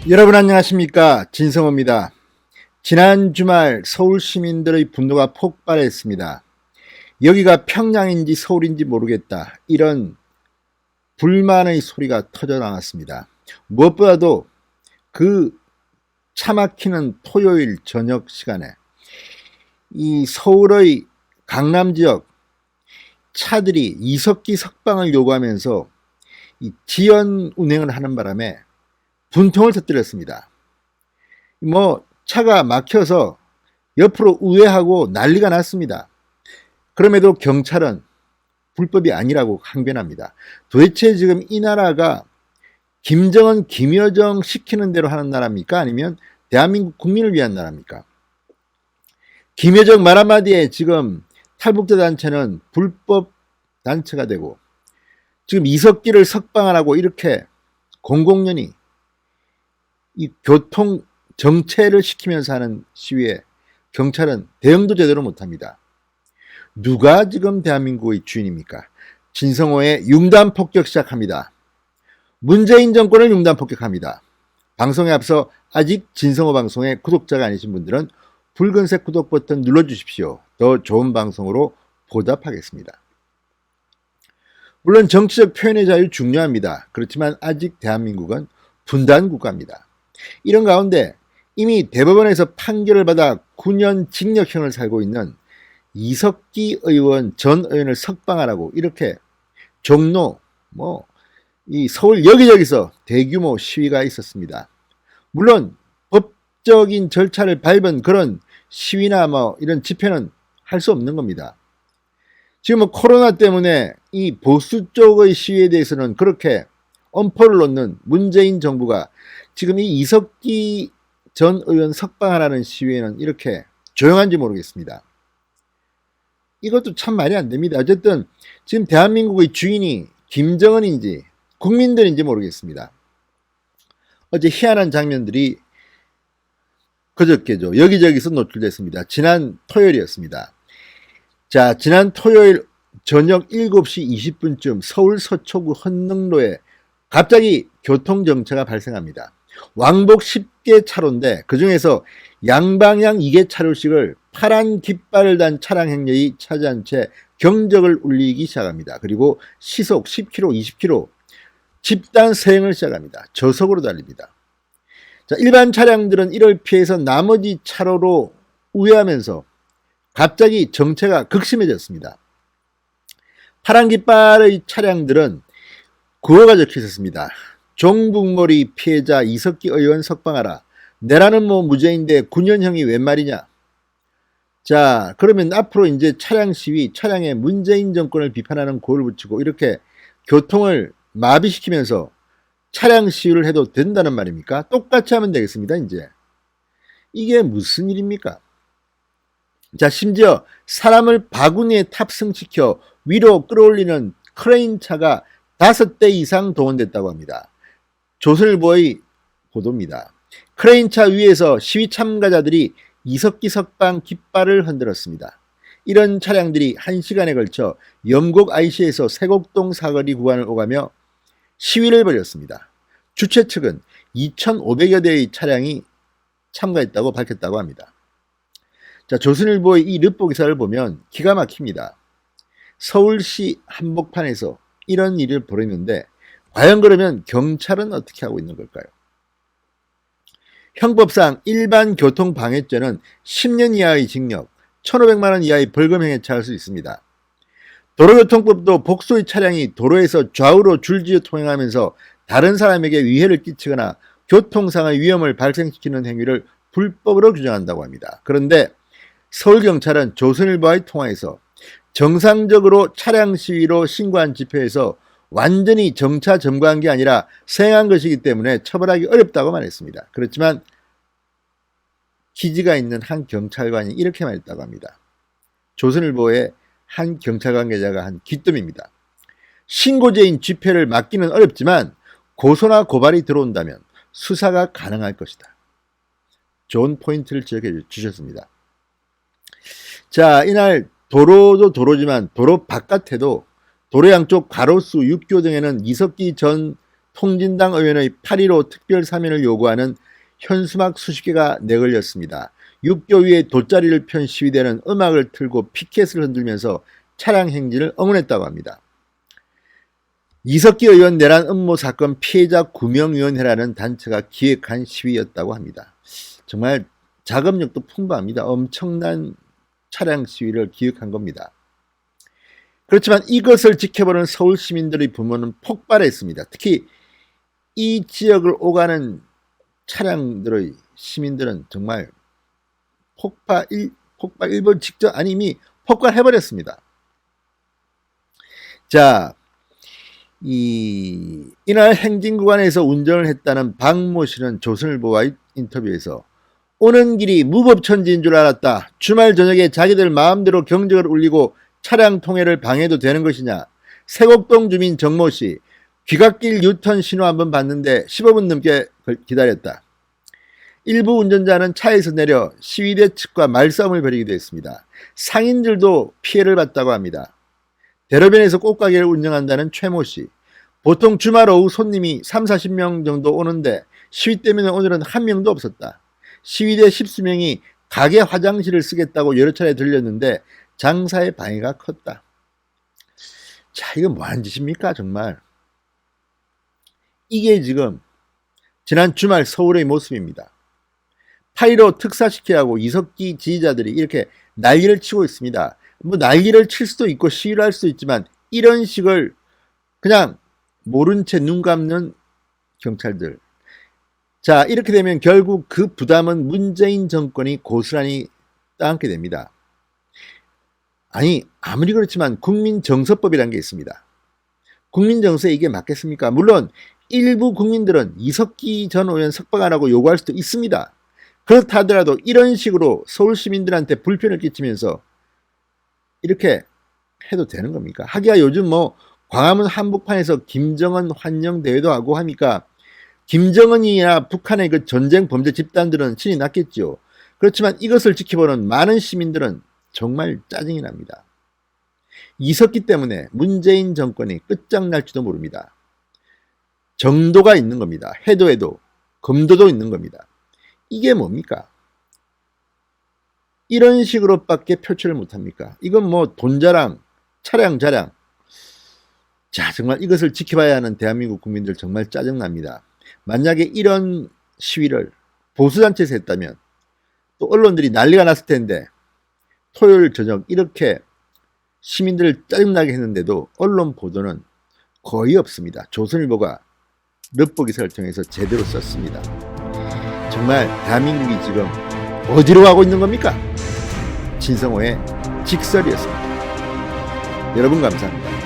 여러분 안녕하십니까, 진성호입니다. 지난 주말 서울 시민들의 분노가 폭발했습니다. 여기가 평양인지 서울인지 모르겠다, 이런 불만의 소리가 터져나왔습니다. 무엇보다도 그 차 막히는 토요일 저녁 시간에 이 서울의 강남 지역 차들이 이석기 석방을 요구하면서 이 지연 운행을 하는 바람에 분통을 터뜨렸습니다. 차가 막혀서 옆으로 우회하고 난리가 났습니다. 그럼에도 경찰은 불법이 아니라고 항변합니다. 도대체 지금 이 나라가 김정은, 김여정 시키는 대로 하는 나라입니까? 아니면 대한민국 국민을 위한 나라입니까? 김여정 말 한마디에 지금 탈북자 단체는 불법 단체가 되고, 지금 이석기를 석방하라고 이렇게 공공연히 이 교통 정체를 시키면서 하는 시위에 경찰은 대응도 제대로 못합니다. 누가 지금 대한민국의 주인입니까? 진성호의 융단 폭격 시작합니다. 문재인 정권을 융단 폭격합니다. 방송에 앞서 아직 진성호 방송의 구독자가 아니신 분들은 붉은색 구독 버튼 눌러주십시오. 더 좋은 방송으로 보답하겠습니다. 물론 정치적 표현의 자유 중요합니다. 그렇지만 아직 대한민국은 분단 국가입니다. 이런 가운데 이미 대법원에서 판결을 받아 9년 징역형을 살고 있는 이석기 의원 전 의원을 석방하라고 이렇게 종로, 이 서울 여기저기서 대규모 시위가 있었습니다. 물론 법적인 절차를 밟은 그런 시위나 이런 집회는 할 수 없는 겁니다. 지금 코로나 때문에 이 보수 쪽의 시위에 대해서는 그렇게 엄포를 놓는 문재인 정부가 지금 이 이석기 전 의원 석방하라는 시위에는 이렇게 조용한지 모르겠습니다. 이것도 참 말이 안 됩니다. 어쨌든 지금 대한민국의 주인이 김정은인지 국민들인지 모르겠습니다. 어제 희한한 장면들이 그저께죠. 여기저기서 노출됐습니다. 지난 토요일이었습니다. 자, 지난 토요일 저녁 7시 20분쯤 서울 서초구 헌능로에 갑자기 교통정체가 발생합니다. 왕복 10개 차로인데 그중에서 양방향 2개 차로씩을 파란 깃발을 단 차량 행렬이 차지한 채 경적을 울리기 시작합니다. 그리고 시속 10km, 20km 집단 서행을 시작합니다. 저속으로 달립니다. 자, 일반 차량들은 이를 피해서 나머지 차로로 우회하면서 갑자기 정체가 극심해졌습니다. 파란 깃발의 차량들은 구호가 적혀 있었습니다. 종북몰이 피해자 이석기 의원 석방하라. 내라는 무죄인데 9년형이 웬 말이냐. 자, 그러면 앞으로 이제 차량 시위, 차량에 문재인 정권을 비판하는 구호를 붙이고 이렇게 교통을 마비시키면서 차량 시위를 해도 된다는 말입니까? 똑같이 하면 되겠습니다, 이제. 이게 무슨 일입니까? 자, 심지어 사람을 바구니에 탑승시켜 위로 끌어올리는 크레인차가 5대 이상 동원됐다고 합니다. 조선일보의 보도입니다. 크레인차 위에서 시위 참가자들이 이석기 석방 깃발을 흔들었습니다. 이런 차량들이 1시간에 걸쳐 영곡 IC에서 세곡동 사거리 구간을 오가며 시위를 벌였습니다. 주최 측은 2,500여 대의 차량이 참가했다고 밝혔다고 합니다. 자, 조선일보의 이 르포 기사를 보면 기가 막힙니다. 서울시 한복판에서 이런 일을 벌였는데 과연 그러면 경찰은 어떻게 하고 있는 걸까요? 형법상 일반 교통방해죄는 10년 이하의 징역, 1,500만 원 이하의 벌금형에 처할 수 있습니다. 도로교통법도 복수의 차량이 도로에서 좌우로 줄지어 통행하면서 다른 사람에게 위해를 끼치거나 교통상의 위험을 발생시키는 행위를 불법으로 규정한다고 합니다. 그런데 서울경찰은 조선일보와의 통화에서 정상적으로 차량 시위로 신고한 집회에서 완전히 정차 점거한 게 아니라 서행한 것이기 때문에 처벌하기 어렵다고 말했습니다. 그렇지만 기지가 있는 한 경찰관이 이렇게 말했다고 합니다. 조선일보의 한 경찰 관계자가 한 귀뜸입니다. 신고제인 집회를 막기는 어렵지만 고소나 고발이 들어온다면 수사가 가능할 것이다. 좋은 포인트를 지적해 주셨습니다. 자, 이날 도로도 도로지만 도로 바깥에도 도로 양쪽 가로수, 육교 등에는 이석기 전 통진당 의원의 8.15 특별 사면을 요구하는 현수막 수십 개가 내걸렸습니다. 육교 위에 돗자리를 편 시위대는 음악을 틀고 피켓을 흔들면서 차량 행진을 응원했다고 합니다. 이석기 의원 내란 음모 사건 피해자 구명위원회라는 단체가 기획한 시위였다고 합니다. 정말 자금력도 풍부합니다. 엄청난 차량 시위를 기획한 겁니다. 그렇지만 이것을 지켜보는 서울 시민들의 분노는 폭발했습니다. 특히 이 지역을 오가는 차량들의 시민들은 정말 폭발 1분 직전 아니 이미 폭발해버렸습니다. 자, 이날 행진구간에서 운전을 했다는 박모 씨는 조선일보와의 인터뷰에서 오는 길이 무법천지인 줄 알았다. 주말 저녁에 자기들 마음대로 경적을 울리고 차량 통행을 방해도 되는 것이냐. 세곡동 주민 정모 씨, 귀갓길 유턴 신호 한번 봤는데 15분 넘게 기다렸다. 일부 운전자는 차에서 내려 시위대 측과 말싸움을 벌이기도 했습니다. 상인들도 피해를 봤다고 합니다. 대로변에서 꽃가게를 운영한다는 최모 씨, 보통 주말 오후 손님이 30-40명 정도 오는데 시위 때문에 오늘은 한 명도 없었다. 시위대 10수명이 가게 화장실을 쓰겠다고 여러 차례 들렸는데 장사의 방해가 컸다. 자, 이건 뭐하는 짓입니까 정말. 이게 지금 지난 주말 서울의 모습입니다. 8.15 특사시키라고 이석기 지지자들이 이렇게 난리를 치고 있습니다. 뭐 난리를 칠 수도 있고 시위를 할 수도 있지만 이런 식을 그냥 모른 채 눈 감는 경찰들. 자, 이렇게 되면 결국 그 부담은 문재인 정권이 고스란히 떠안게 됩니다. 아니 아무리 그렇지만 국민정서법이라는 게 있습니다. 국민정서에 이게 맞겠습니까? 물론 일부 국민들은 이석기 전 의원 석방하라고 요구할 수도 있습니다. 그렇다 하더라도 이런 식으로 서울 시민들한테 불편을 끼치면서 이렇게 해도 되는 겁니까? 하기야 요즘 뭐 광화문 한복판에서 김정은 환영 대회도 하고 하니까 김정은이나 북한의 그 전쟁 범죄 집단들은 신이 났겠죠. 그렇지만 이것을 지켜보는 많은 시민들은 정말 짜증이 납니다. 이석기 때문에 문재인 정권이 끝장날지도 모릅니다. 정도가 있는 겁니다. 해도 검도도 있는 겁니다. 이게 뭡니까? 이런 식으로밖에 표출을 못합니까? 이건 뭐 돈자랑 차량 자랑. 자, 정말 이것을 지켜봐야 하는 대한민국 국민들 정말 짜증납니다. 만약에 이런 시위를 보수단체에서 했다면 또 언론들이 난리가 났을 텐데 토요일 저녁 이렇게 시민들을 짜증나게 했는데도 언론 보도는 거의 없습니다. 조선일보가 르포 기사를 통해서 제대로 썼습니다. 정말 대한민국이 지금 어디로 가고 있는 겁니까? 진성호의 직설이었습니다. 여러분 감사합니다.